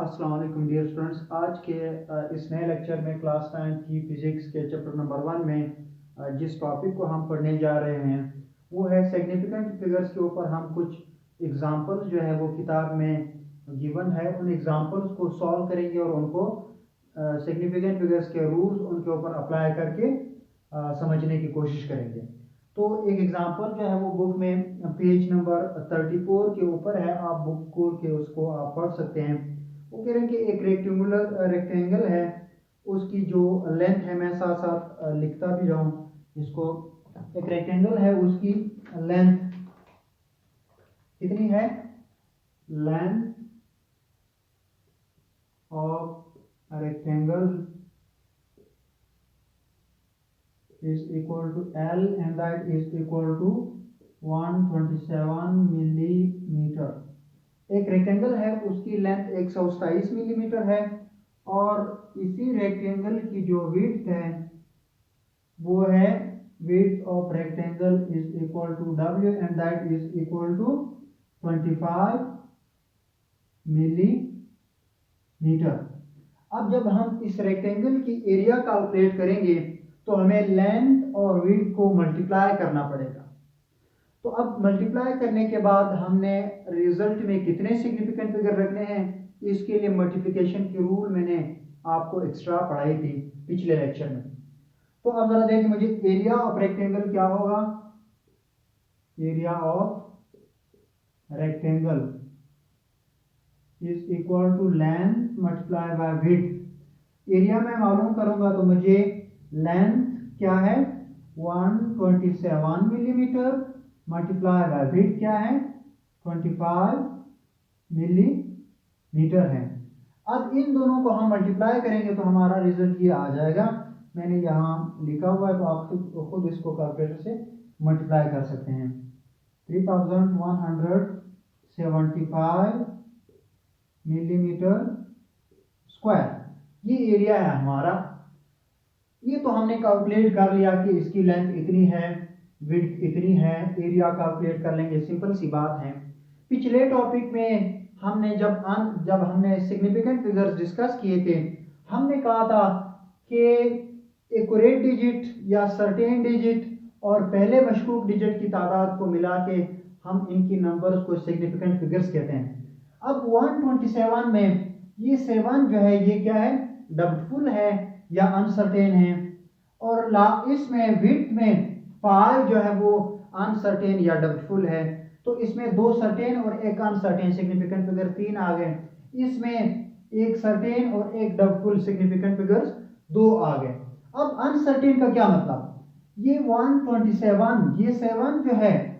अस्सलाम वालेकुम dear students. आज के इस नए लेक्चर में क्लास 9 की फिजिक्स के चैप्टर नंबर 1 में जिस टॉपिक को हम पढ़ने जा रहे हैं वो है सिग्निफिकेंट फिगर्स के ऊपर हम कुछ एग्जांपल्स जो है वो किताब में गिवन है, उन एग्जांपल्स को सॉल्व करेंगे और उनको सिग्निफिकेंट फिगर्स के रूल्स उनके ऊपर अप्लाई करके समझने की कोशिश करेंगे। तो एक एग्जांपल जो है वो बुक में पेज नंबर 34 के ऊपर है, आप बुक खोल के उसको आप पढ़ सकते हैं। वो कह रहे हैं कि एक रेक्टेंगल है, उसकी जो लेंथ है, मैं साथ साथ लिखता भी जाऊं इसको। एक रेक्टेंगल है, उसकी लेंथ कितनी है? Length of rectangle is equal to L and that is equal to 127 millimetre. एक रेक्टेंगल है, उसकी लेंथ 127 मिलीमीटर है और इसी रेक्टेंगल की जो विड्थ है वो है width of rectangle is equal to W and that is equal to 25 millimetre. अब जब हम इस रेक्टेंगल की एरिया कैलकुलेट करेंगे तो हमें लेंथ और विड्थ को मल्टीप्लाई करना पड़ेगा। तो अब मल्टीप्लाई करने के बाद हमने रिजल्ट में कितने सिग्निफिकेंट फिगर रखने हैं, इसके लिए मल्टीप्लिकेशन की रूल मैंने आपको एक्स्ट्रा पढ़ाई थी पिछले लेक्चर में। तो अब जरा देखिए, मुझे एरिया ऑफ रेक्टेंगल क्या होगा? Area of rectangle is equal to length multiply by width. Area में मालूम करूंगा तो मुझे लेंथ क्या है 127 मिलीमीटर मल्टीप्लाई बाय विड्थ क्या है 25 मिलीमीटर है। अब इन दोनों को हम मल्टीप्लाई करेंगे तो हमारा रिजल्ट ये आ जाएगा। मैंने यहाँ लिखा हुआ है तो आप खुद इसको कैलकुलेटर से मल्टीप्लाई कर सकते हैं। 3175 मिलीमीटर स्क्वायर ये एरिया है हमारा। ये तो हमने कैलकुलेट कर लिया कि इसकी लेंथ इतनी है, विड्थ इतनी है, एरिया कैलकुलेट कर लेंगे, सिंपल सी बात है। पिछले टॉपिक में हमने जब हमने सिग्निफिकेंट फिगर्स डिस्कस किए थे, हमने कहा था कि एक्यूरेट डिजिट या सर्टेन डिजिट और पहले मशकूक डिजिट की तादाद को मिला के हम इनकी नंबर्स को सिग्निफिकेंट फिगर्स कहते हैं। अब 127 में ये 7 जो है ये क्या है? डाउटफुल है या अनसर्टेन है। और इसमें विड्थ में 5 जो है वो अनसर्टेन या डाउटफुल है। तो इसमें 2 सर्टेन और एक अनसर्टेन सिग्निफिकेंट फिगर 3 आ गए। इसमें एक सर्टेन और एक डाउटफुल सिग्निफिकेंट फिगर्स 2 आ गए। अब अनसर्टेन का क्या मतलब? ये 127 ये 7 जो है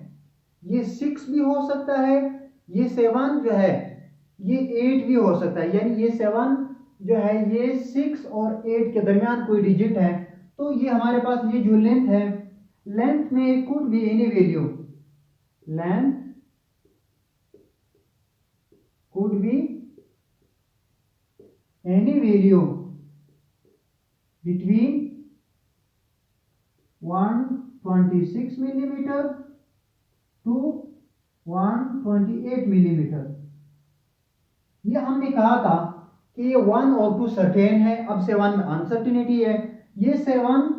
ये 6 भी हो सकता है, ये 7 जो है ये 8 भी हो सकता है, यानी ये 7 जो है ये 6 और 8 के दरमियान कोई डिजिट है। तो ये हमारे पास ये जो लेंथ है, लेंथ में could be any value, length could be any value between 126 millimetre to 128 millimetre. ये हमने कहा था कि ये 1 और 2 सर्टेन है। अब 7 में अनसर्टेनिटी है। ये 7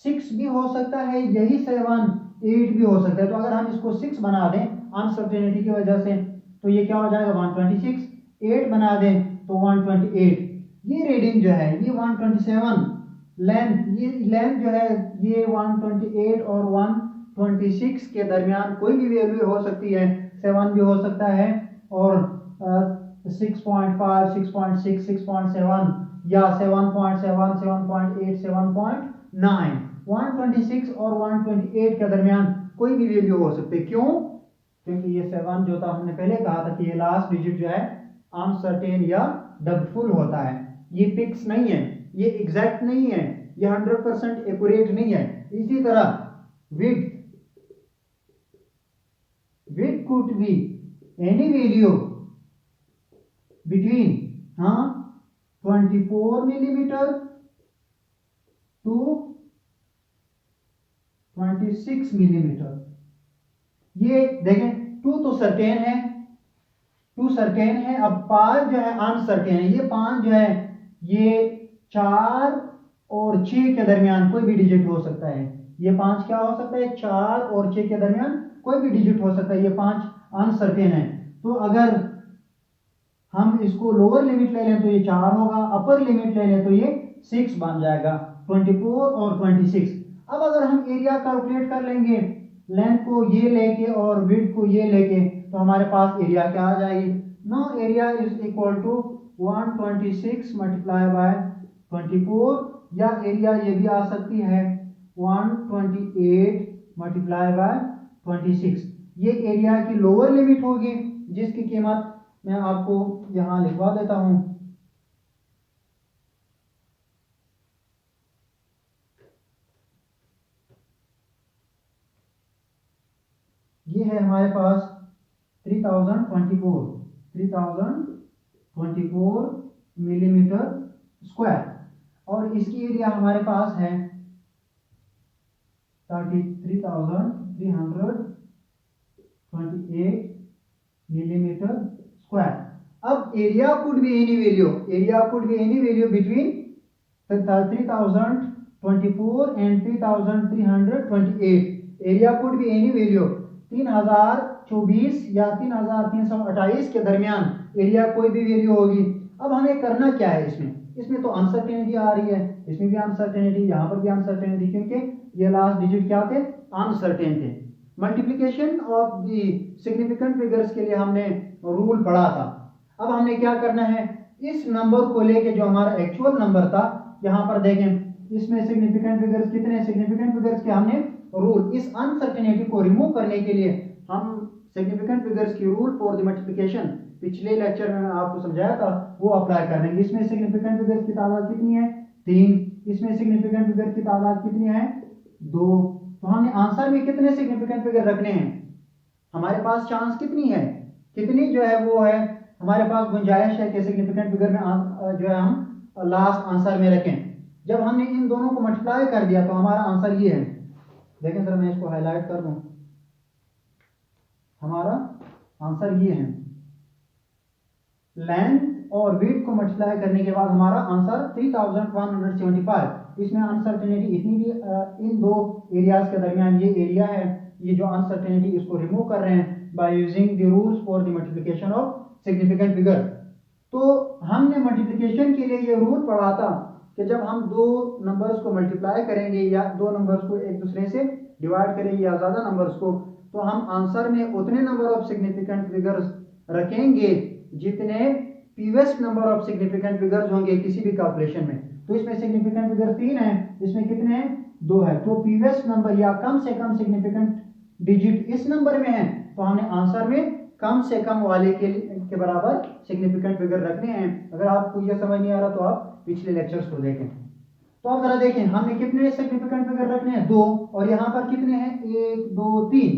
6 भी हो सकता है, यही 7 8 भी हो सकता है। तो अगर हम इसको 6 बना दें अनसर्टेनिटी की वजह से तो ये क्या हो जाएगा 126। 8 बना दें तो 128। ये रीडिंग जो है ये 127 लेंथ, ये लेंथ जो है ये 128 और 126 के दरमियान कोई भी वैल्यू हो सकती है। 7 भी हो सकता है और 6.5 6.6 6.7 या 7.7 7.8 7.9 126 और 128 के दरमियान कोई भी वैल्यू हो सकती है। क्यों? क्योंकि ये 7 जो था, हमने पहले कहा था कि ये लास्ट डिजिट जो है अनसर्टेन या डाउटफुल होता है। ये फिक्स नहीं है, ये एग्जैक्ट नहीं है, ये 100% एक्यूरेट नहीं है। इसी तरह width could be any value between 24 millimetre to 26 millimetre. ये देखें 2 तो सर्टेन है, 2 सर्टेन है, अब 5 जो है अनसर्टेन है। ये 5 जो है ये 4 और 6 के दरमियान कोई भी डिजिट हो सकता है। ये 5 क्या हो सकता है, 4 और 6 के दरमियान कोई भी डिजिट हो सकता है। ये 5 अनसर्टेन है। तो अगर हम इसको लोअर लिमिट ले लें तो ये 4 होगा, अपर लिमिट ले लें तो ये 6 बन जाएगा, 24 और 26। अब अगर हम एरिया कैलकुलेट कर लेंगे लेंथ को ये लेके और विड्थ को ये लेके, तो हमारे पास एरिया क्या आ जाएगी। No area is equal to 126 multiply by 24, या एरिया ये भी आ सकती है 128 मल्टीप्लाई बाय 26। ये एरिया की लोअर लिमिट होगी जिसकी कीमत मैं आपको यहां लिखवा देता हूं। ये है हमारे पास 3024 मिलीमीटर स्क्वायर, और इसकी एरिया हमारे पास है 33,328 मिलीमीटर स्क्वायर। अब area could be any value between 3024 and 3328। Area could be any value 3024 या 3328 के दरमियान एरिया कोई भी वैल्यू होगी। अब हमें करना क्या है, इसमें तो अनसर्टेनिटी आ रही है, इसमें भी अनसर्टेनिटी, यहाँ पर भी अनसर्टेनिटी, क्योंकि ये लास्ट डिजिट क्या थे, अनसर्टेन थे। Multiplication of the significant figures के लिए हमने रूल पढ़ा था। अब हमने क्या करना है, इस नंबर को लेके जो हमारा एक्चुअल नंबर था, यहाँ पर देखें इसमें सिग्निफिकेंट फिगर्स कितने, सिग्निफिकेंट फिगर्स के हमने रूल, इस अनसर्टेनिटी को रिमूव करने के लिए हम सिग्निफिकेंट फिगर्स की रूल फॉर द मल्टीप्लिकेशन पिछले लेक्चर में मैंने आपको समझाया था, वो अप्लाई कर देंगे। इसमें सिग्निफिकेंट फिगर्स की तादाद कितनी है, 3। इसमें सिग्निफिकेंट फिगर की तादाद कितनी है, 2। तो हमने आंसर में कितने सिग्निफिकेंट फिगर रखने हैं, हमारे पास चांस कितनी है, कितनी जो है वो है हमारे पास गुंजाइश है कि सिग्निफिकेंट फिगर में जो है हम लास्ट आंसर में रखें। जब हमने इन दोनों को मल्टीप्लाई कर दिया तो हमारा आंसर ये है। देखें सर, मैं इसको हाईलाइट कर दूं, हमारा आंसर ये है। लेंथ और विड्थ को मल्टीप्लाई करने के बाद हमारा आंसर 3175। इसमें अनसर्टेनिटी इतनी भी इन दो एरियाज के दरमियान ये एरिया है, ये जो अनसर्टेनिटी इसको रिमूव कर रहे हैं by using the rules for the multiplication of significant figure. तो हमने मल्टीप्लिकेशन के लिए ये रूल पढ़ा था कि जब हम दो नंबर्स को मल्टीप्लाई करेंगे या दो नंबर्स को एक दूसरे से डिवाइड करेंगे या ज्यादा नंबर्स को, तो हम आंसर में उतने नंबर ऑफ सिग्निफिकेंट फिगर्स रखेंगे जितने पीवेस्ट नंबर ऑफ सिग्निफिकेंट फिगर्स होंगे किसी भी कैलकुलेशन में। तो इसमें सिग्निफिकेंट फिगर 3 है, इसमें कितने हैं, 2 है। तो पीवेस्ट नंबर या कम से कम सिग्निफिकेंट डिजिट इस नंबर में है, तो हमने आंसर में कम से कम वाले के बराबर सिग्निफिकेंट फिगर रखने हैं। अगर आपको यह समझ नहीं आ रहा तो आप पिछले लेक्चर्स को देखें। तो आप जरा देखें हमने कितने सिग्निफिकेंट फिगर रखने हैं, 2, और यहाँ पर कितने हैं, 1 2 3।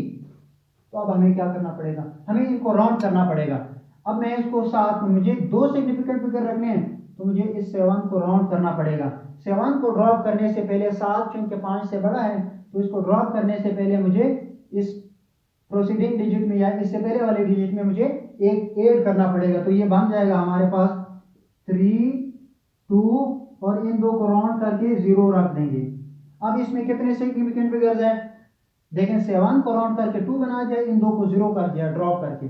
तो अब हमें क्या करना पड़ेगा, हमें इनको राउंड करना पड़ेगा। अब मैं इसको साथ में, मुझे 2 सिग्निफिकेंट फिगर रखने हैं तो मुझे इस 7 को राउंड करना पड़ेगा। 7 को ड्रॉप करने से पहले 7 चूंकि 5 से बड़ा है, तो इसको ड्रॉप करने से पहले मुझे इस प्रोसीडिंग डिजिट में या इससे पहले वाले डिजिट में मुझे एक ऐड करना पड़ेगा। तो ये बन जाएगा हमारे पास 3 2, और इन 2 को राउंड करके 0 रख देंगे। अब इसमें कितने सिग्निफिकेंट फिगर्स हैं, देखें 7 को राउंड करके 2 बना दिया, इन 2 को 0 कर दिया ड्रॉप करके।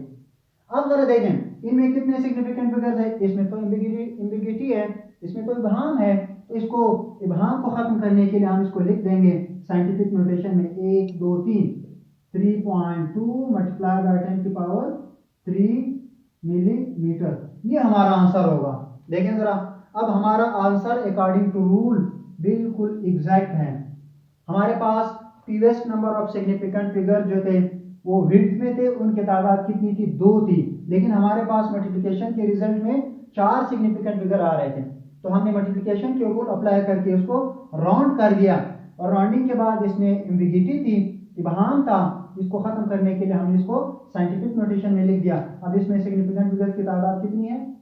अब जरा देखें इनमें कितने सिग्निफिकेंट फिगर्स है, इसमें तो एम्बिग्यूइटी है, इसमें तो इबहाम है। तो इसको इबहाम को खत्म करने के लिए हम इसको लिख देंगे साइंटिफिक नोटेशन में 1 2 3, 3.2 मल्टीप्लाई बाय 10 की पावर 3 मिलीमीटर। ये हमारा आंसर होगा। देखें जरा, अब हमारा आंसर अकॉर्डिंग टू रूल बिल्कुल एग्जैक्ट है। हमारे पास पीवेस्ट नंबर ऑफ सिग्निफिकेंट फिगर जो थे वो विड्थ में थे, उनकी तादाद कितनी थी, 2 थी। लेकिन हमारे पास मल्टीप्लिकेशन के रिजल्ट में 4 सिग्निफिकेंट फिगर आ रहे थे, तो हमने मल्टीप्लिकेशन के रूल अप्लाई करके उसको राउंड कर दिया, और राउंडिंग के बाद इसमें एम्बिग्यूइटी थी, इबहाम था, इसको खत्म करने के लिए हमने इसको साइंटिफिक नोटेशन में लिख दिया। अब इसमें सिग्निफिकेंट फिगर की तादाद कितनी है,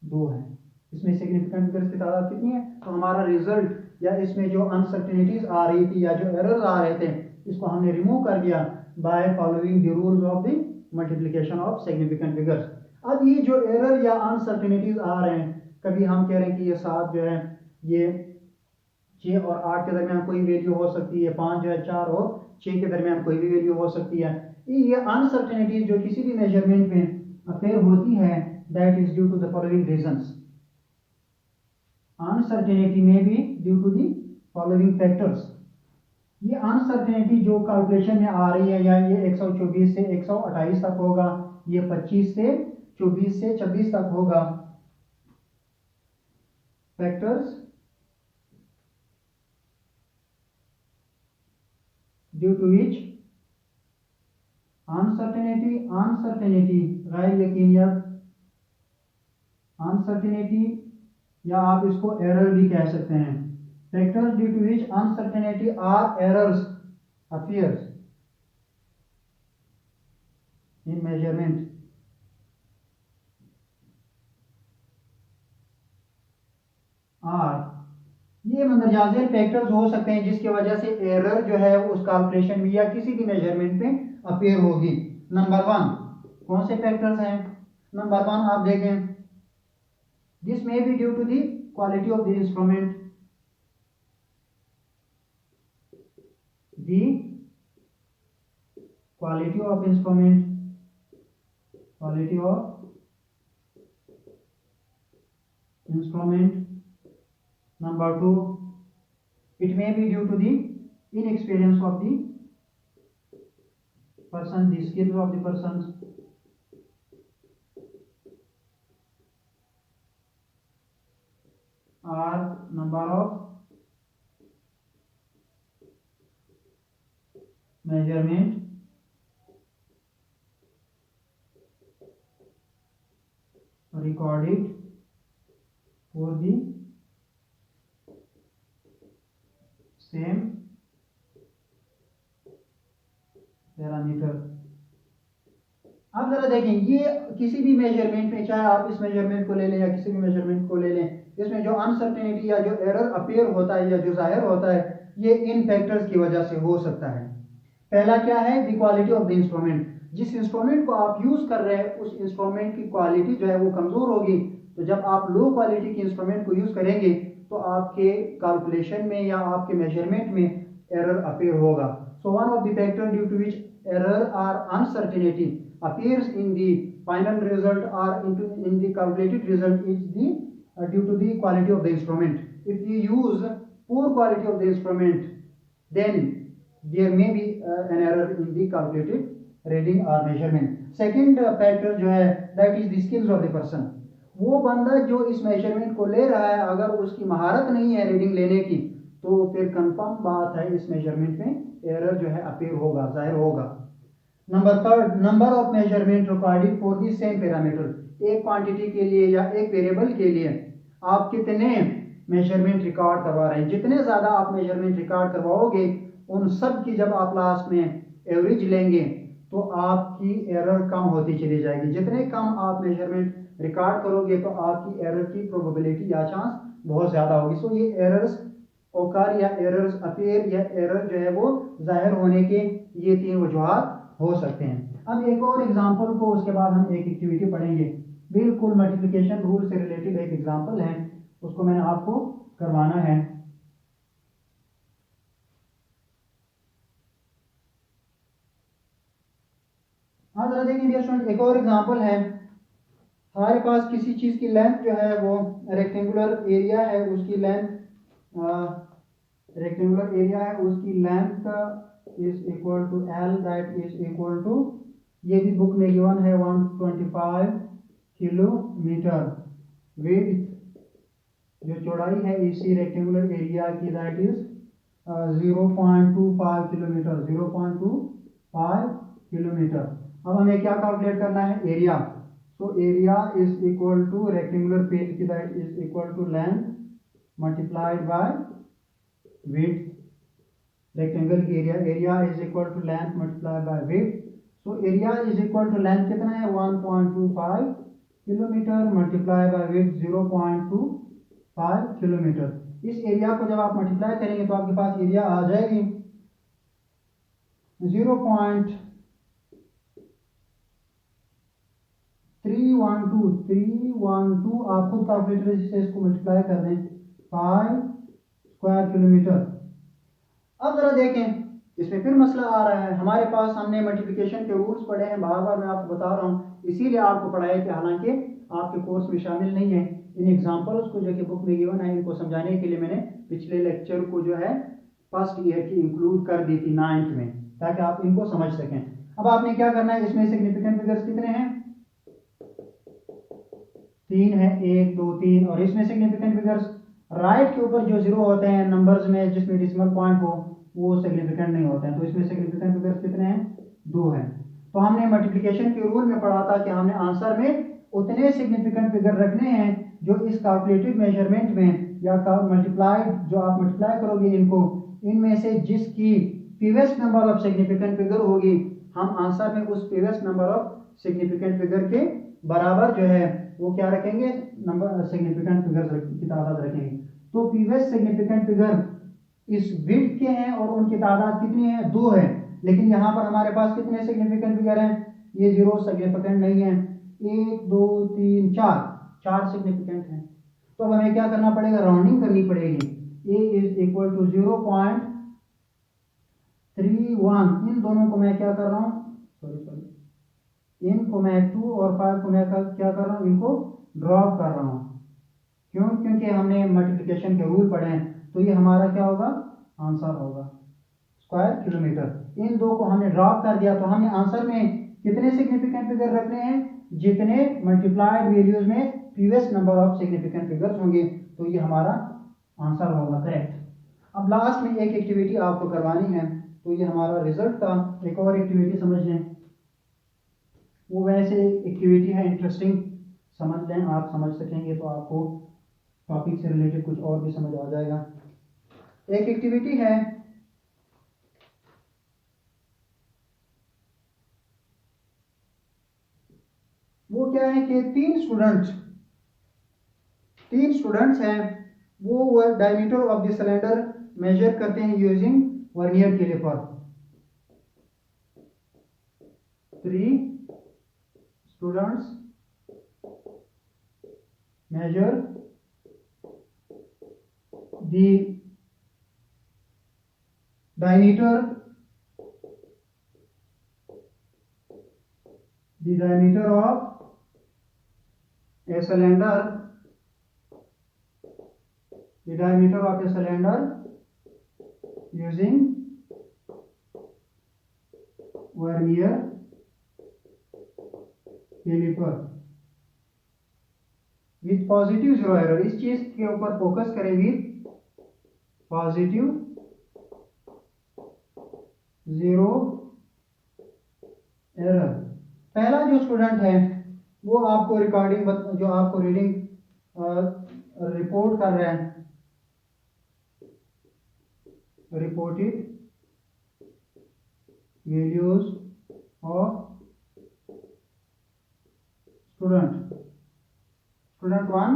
2 है। इसमें सिग्निफिकेंट फिगर्स की तादाद कितनी है, तो हमारा रिजल्ट या इसमें जो अनसर्टेनिटीज आ रही थी या जो एरर्स आ रहे थे, इसको हमने रिमूव कर दिया by following the rules of the multiplication of significant figures. अब ये जो एरर या अनसर्टेनिटीज आ रहे हैं, कभी हम कह रहे हैं कि ये 7 जो है ये 6 और 8 के दरमियान कोई वैल्यू हो सकती है, 5 जो है 4 और 6 के दरमियान कोई भी वैल्यू हो सकती है। ये अनसर्टेनिटीज जो किसी भी मेजरमेंट में अपेयर होती है, that is due to the following reasons. Uncertainty में भी due to the following factors. ये अनसर्टेनिटी जो कैलकुलेशन में आ रही है, या ये 124 से 128 तक होगा, ये 25 से 24 से 26 तक होगा। Factors due to which uncertainty गैर यकीनियत, अनसर्टेनिटी या आप इसको एरर भी कह सकते हैं। Factors due to which uncertainty are errors appears in measurement ये मंदरजाज़िल फैक्टर्स हो सकते हैं जिसकी वजह से एरर जो है उस कैलकुलेशन में या किसी भी मेजरमेंट में अपेयर होगी। नंबर 1 कौन से फैक्टर्स हैं? नंबर 1 आप देखें, this may be due to the quality of the instrument, the quality of instrument, quality of instrument. Number 2, it may be due to the inexperience of the person, the skills of the persons. Or number of measurement recorded for the same parameter. अब जरा देखें, ये किसी भी measurement में, चाहे आप इस मेजरमेंट को ले लें या किसी भी मेजरमेंट को ले लें, इसमें जो अनसर्टेनिटी या जो एरर अपीयर होता है या जो जाहिर होता है, ये इन फैक्टर्स की वजह से हो सकता है। पहला क्या है? The quality of the instrument. जिस इंस्ट्रूमेंट को आप यूज कर रहे हैं उस इंस्ट्रूमेंट की क्वालिटी जो है वो कमजोर होगी। तो जब आप लो क्वालिटी के इंस्ट्रूमेंट को यूज करेंगे तो आपके कैलकुलेशन में या आपके मेजरमेंट में एरर अपीयर होगा। So one of the factor due to which error और uncertainty appears in the final result or in the calculated result is due to the quality of the instrument. If you use poor quality of the instrument, then there may be an error in the calculated reading or measurement. Second factor जो है that is the skills of the person. वो बंदा जो इस measurement को ले रहा है, अगर उसकी महारत नहीं है रीडिंग लेने की, तो फिर कंफर्म बात है इस मेजरमेंट में एरर जो है अपीयर होगा, जाहिर होगा। Number 3, number of measurement recorded for the same parameter. एक क्वांटिटी के लिए या एक वेरिएबल के लिए आप कितने मेजरमेंट रिकॉर्ड करवा रहे हैं। जितने ज़्यादा आप मेजरमेंट रिकॉर्ड करवाओगे, उन सब की जब आप लास्ट में एवरेज लेंगे तो आपकी एरर कम होती चली जाएगी। जितने कम आप मेजरमेंट रिकॉर्ड करोगे तो आपकी एरर की प्रोबेबिलिटी या चांस बहुत ज़्यादा होगी। सो ये एरर्स ओकर या एरर्स अपीयर या एरर जो है वो जाहिर होने के ये 3 वजूहात हो सकते हैं। अब एक और एग्जांपल को, उसके बाद हम एक एक्टिविटी पढ़ेंगे। बिल्कुल मल्टीप्लिकेशन रूल से रिलेटेड एक एग्जांपल है, उसको मैंने आपको करवाना है। हाँ जरा देखिए डियर स्टूडेंट, एक और एग्जांपल है। हमारे पास किसी चीज की लेंथ जो है वो रेक्टेंगुलर एरिया है, उसकी लेंथ रेक्टेंगुलर एरिया है, उसकी length is equal to L, that is equal to, ये भी बुक में गिवन है 125 किलोमीटर। विड्थ जो चौड़ाई है इसी रेक्टेंगुलर एरिया की दैट इज 0.25 किलोमीटर, 0.25 किलोमीटर। अब हमें क्या कैलकुलेट करना है? Area. So area is equal to rectangular page की that is equal to length multiplied by width. Rectangle की area is equal to length multiply by width. So area is equal to length कितना है? 1.25 kilometre multiply by width 0.25 kilometre. इस area को जब आप multiply करेंगे तो आपके पास एरिया आ जाएगी 0.3 312 आप खुद कैलकुलेटर से इसको मल्टीप्लाई कर दें 5 स्क्वायर किलोमीटर। अब जरा देखें इसमें फिर मसला आ रहा है, हमारे पास हमने मल्टीप्लिकेशन के रूल्स पढ़े हैं, बार बार मैं आपको बता रहा हूँ, इसीलिए आपको पढ़ाया कि हालांकि आपके कोर्स में शामिल नहीं है। इन एग्जांपल्स को जो कि बुक में गिवन है इनको समझाने के लिए मैंने पिछले लेक्चर को जो है फर्स्ट ईयर की इंक्लूड कर दी थी 9th में, ताकि आप इनको समझ सकें। अब आपने क्या करना है, इसमें सिग्निफिकेंट फिगर्स कितने हैं, 3 है, 1 2 3, और इसमें सिग्निफिकेंट फिगर्स राइट के ऊपर जो जीरो होते हैं नंबर्स में जिसमें डेसिमल पॉइंट हो वो सिग्निफिकेंट नहीं होते हैं, तो इसमें सिग्निफिकेंट फिगर्स कितने हैं, 2 हैं। तो हमने मल्टीप्लिकेशन के रूल में पढ़ा था कि हमने आंसर में उतने सिग्निफिकेंट फिगर रखने हैं जो इस कैलकुलेटेड मेजरमेंट में या मल्टीप्लाइड जो आप मल्टीप्लाई करोगे इनको, इनमें से जिसकी पीवेस्ट नंबर ऑफ सिग्निफिकेंट फिगर होगी हम आंसर में उस पीवेस्ट नंबर ऑफ सिग्निफिकेंट फिगर के बराबर जो है वो क्या रखेंगे, नंबर सिग्निफिकेंट फिगर की तादाद रखेंगे। तो पीवेस्ट सिग्निफिकेंट फिगर इस विड्थ के हैं और उनकी तादाद कितनी है, 2 है, लेकिन यहाँ पर हमारे पास कितने सिग्निफिकेंट फिगर हैं, ये 0 सिग्निफिकेंट नहीं है, 1 2 3 4 सिग्निफिकेंट हैं। तो अब हमें क्या करना पड़ेगा, राउंडिंग करनी पड़ेगी, a इज इक्वल टू 0.31, इन दोनों को मैं क्या कर रहा हूँ, इनको मैं 2 और 5 को मैं क्या कर रहा हूँ, इनको ड्रॉप कर रहा हूँ। क्यों, क्योंकि हमने मल्टीप्लिकेशन के रूल पढ़े हैं, तो ये हमारा क्या होगा, आंसर होगा स्क्वायर किलोमीटर। इन दो को हमने ड्रॉप कर दिया, तो हमने आंसर में कितने सिग्निफिकेंट फिगर रखने हैं, जितने मल्टीप्लाइड वैल्यूज में previous number of significant figures होंगे, तो ये हमारा आंसर होगा करेक्ट। अब लास्ट में एक एक्टिविटी आपको करवानी है, तो ये हमारा रिजल्ट था। एक और एक्टिविटी समझ लें, वो वैसे एक्टिविटी है इंटरेस्टिंग, समझ लें, आप समझ सकेंगे तो आपको टॉपिक से रिलेटेड कुछ और भी समझ आ जाएगा। एक एक्टिविटी है, वो क्या है कि तीन स्टूडेंट्स हैं, वो diameter of the cylinder measure करते हैं using vernier calliper. 3 students measure the diameter of a cylinder, using vernier calliper with positive 0 error. इस चीज के ऊपर फोकस करें, विथ पॉजिटिव 0 एरर। पहला जो स्टूडेंट है वो आपको जो आपको रीडिंग रिपोर्ट कर रहे हैं, reported values of student 1,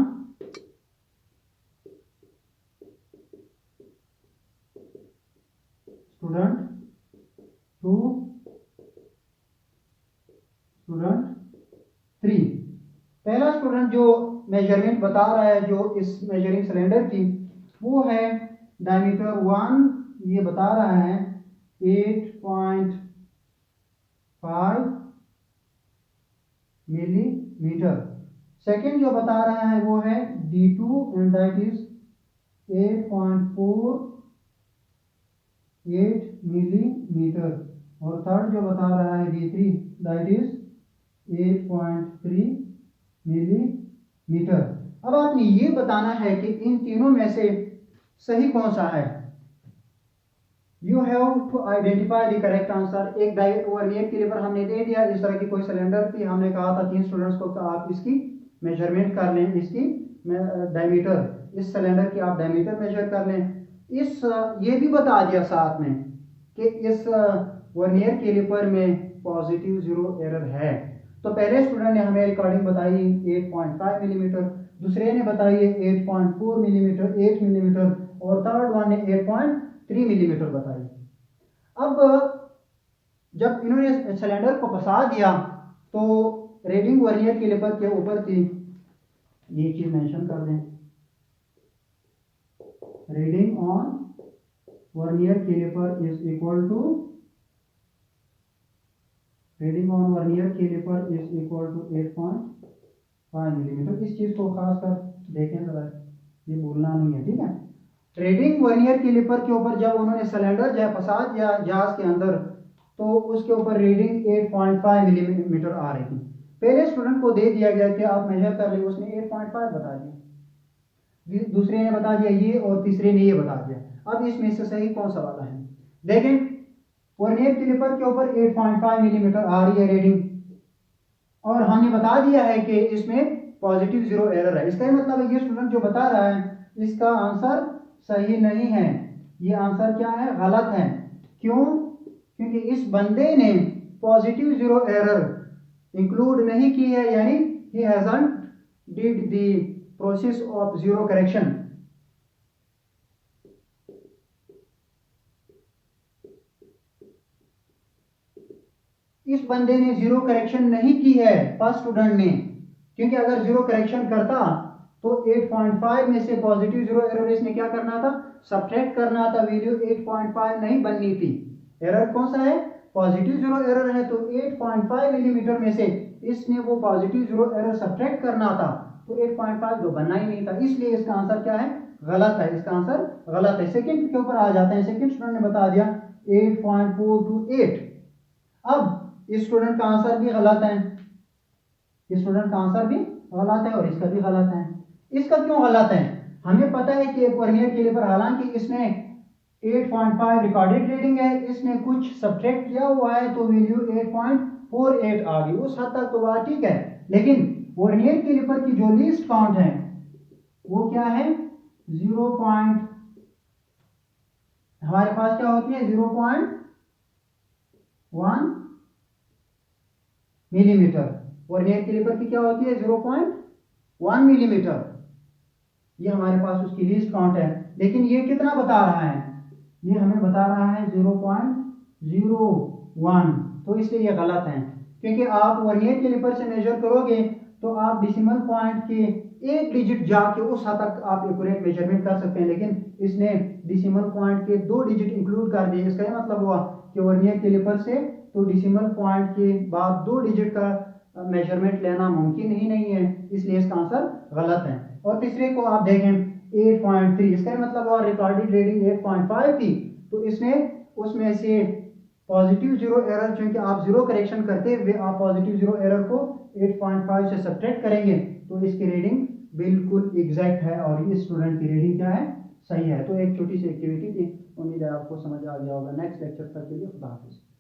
student 2, student 3। पहला स्टूडेंट जो मेजरमेंट बता रहा है जो इस मेजरिंग सिलेंडर की, वो है डायमीटर 1, ये बता रहा है 8.5 मिलीमीटर। सेकंड जो बता रहा है वो है D2 and that is 8.48 millimetre, और थर्ड जो बता रहा है D3 दैट इज 8.3 मिलीमीटर। अब आपने ये बताना है कि इन तीनों में से सही कौन सा है। You have to identify the correct answer. एक वर्नियर कैलिपर हमने दे दिया, इस तरह की कोई सिलेंडर थी, हमने कहा था 3 स्टूडेंट्स को आप इसकी मेजरमेंट कर लें, इसकी डायमीटर, इस सिलेंडर की आप डायमीटर मेजर कर लें। ये भी बता दिया साथ में कि इस वर्नियर कैलिपर में पॉजिटिव 0 एरर है। तो पहले स्टूडेंट ने हमें रिकॉर्डिंग बताई 8.5 मिलीमीटर, दूसरे ने बताई 8.4 मिलीमीटर, 8 मिलीमीटर, और थर्ड वन ने 8.3 मिलीमीटर बताई। अब जब इन्होंने सिलेंडर को फंसा दिया तो रीडिंग वर्नियर कैलिपर के ऊपर थी, ये चीज मेंशन कर दें, reading on vernier calliper is equal to, reading on vernier calliper is equal to 8.5 millimetre. इस चीज को खासकर देखें जरा, ये भूलना नहीं है, ठीक है। रीडिंग वर्नियर कैलिपर के ऊपर जब उन्होंने सिलेंडर या फसाद या जहाज के अंदर, तो उसके ऊपर रीडिंग 8.5 मिलीमीटर आ रही थी। पहले स्टूडेंट को दे दिया गया कि आप मेजर कर ले, उसने 8.5 बता दिया, दूसरे ने बता दिया ये, और तीसरे ने ये बता दिया। अब इसमें से सही कौन सा वाला है? देखें, वर्नियर कैलिपर के ऊपर 8.5 मिलीमीटर आ रही है रीडिंग, और हमने बता दिया है कि इसमें पॉजिटिव जीरो एरर है। इसका मतलब है ये स्टूडेंट जो बता रहा है इसका आंसर सही नहीं है, ये आंसर क्या है? गलत है। क्यों? क्योंकि इस बंदे ने पॉजिटिव जीरो एरर इंक्लूड नहीं की है, यानी he hasn't did the process of zero correction। इस बंदे ने जीरो करेक्शन नहीं की है, फर्स्ट स्टूडेंट ने, क्योंकि अगर जीरो करेक्शन करता तो 8.5 में से पॉजिटिव जीरो एरर इसने क्या करना था? सब्ट्रैक्ट करना था, वैल्यू 8.5 नहीं बननी थी। एरर कौन सा है? पॉजिटिव जीरो एरर है, तो 8.5 मिलीमीटर में से इसने वो पॉजिटिव जीरो एरर सब्ट्रैक्ट करना था, तो 8.5 तो बनना ही नहीं था। इसलिए इसका आंसर क्या है? गलत है, इसका आंसर गलत है। सेकंड के ऊपर आ जाते हैं। सेकंड स्टूडेंट ने बता दिया 8.428। अब इस स्टूडेंट का आंसर भी गलत है, इस स्टूडेंट का आंसर भी गलत है, और इसका भी गलत है। इसका क्यों गलत है? हमें पता है कि वर्नियर कैलिपर, हालांकि इसने 8.5 रिकॉर्डेड रीडिंग है, इसने कुछ सब्ट्रैक्ट किया हुआ है, तो वैल्यू 8.48 आ गई। उस हद तक तो बात ठीक है, लेकिन वर्नियर कैलिपर की जो लीस्ट काउंट है वो क्या है? 0. हमारे पास क्या होती है? 0.1 मिलीमीटर। वर्नियर कैलिपर की क्या होती है? 0.1 मिलीमीटर। ये हमारे पास उसकी लीस्ट काउंट है, लेकिन ये कितना बता रहा है? ये हमें बता रहा है 0.01, तो इसलिए ये गलत है। क्योंकि आप वर्नियर कैलिपर से मेजर करोगे तो आप डेसिमल पॉइंट के एक डिजिट जाके उस हद तक आप एक्यूरेट मेजरमेंट कर सकते हैं, लेकिन इसने डेसिमल पॉइंट के 2 डिजिट इंक्लूड कर दिए। इसका ये मतलब हुआ कि वर्नियर कैलिपर से तो डेसिमल पॉइंट के बाद 2 डिजिट का मेजरमेंट लेना मुमकिन ही नहीं है, इसलिए इसका आंसर गलत है। और तीसरे को आप देखें 8.3, इसका मतलब और रिकॉर्डेड रीडिंग 8.5 थी, तो इसने उसमें से पॉजिटिव जीरो एरर, क्योंकि आप जीरो करेक्शन करते हुए आप पॉजिटिव जीरो एरर को 8.5 से सब्ट्रैक्ट करेंगे, तो इसकी रीडिंग बिल्कुल एग्जैक्ट है, और इस स्टूडेंट की रीडिंग क्या है? सही है। तो एक छोटी सी एक्टिविटी थी, उम्मीद है आपको समझ आ गया होगा। नेक्स्ट लेक्चर तक के लिए खुदा हाफिज़।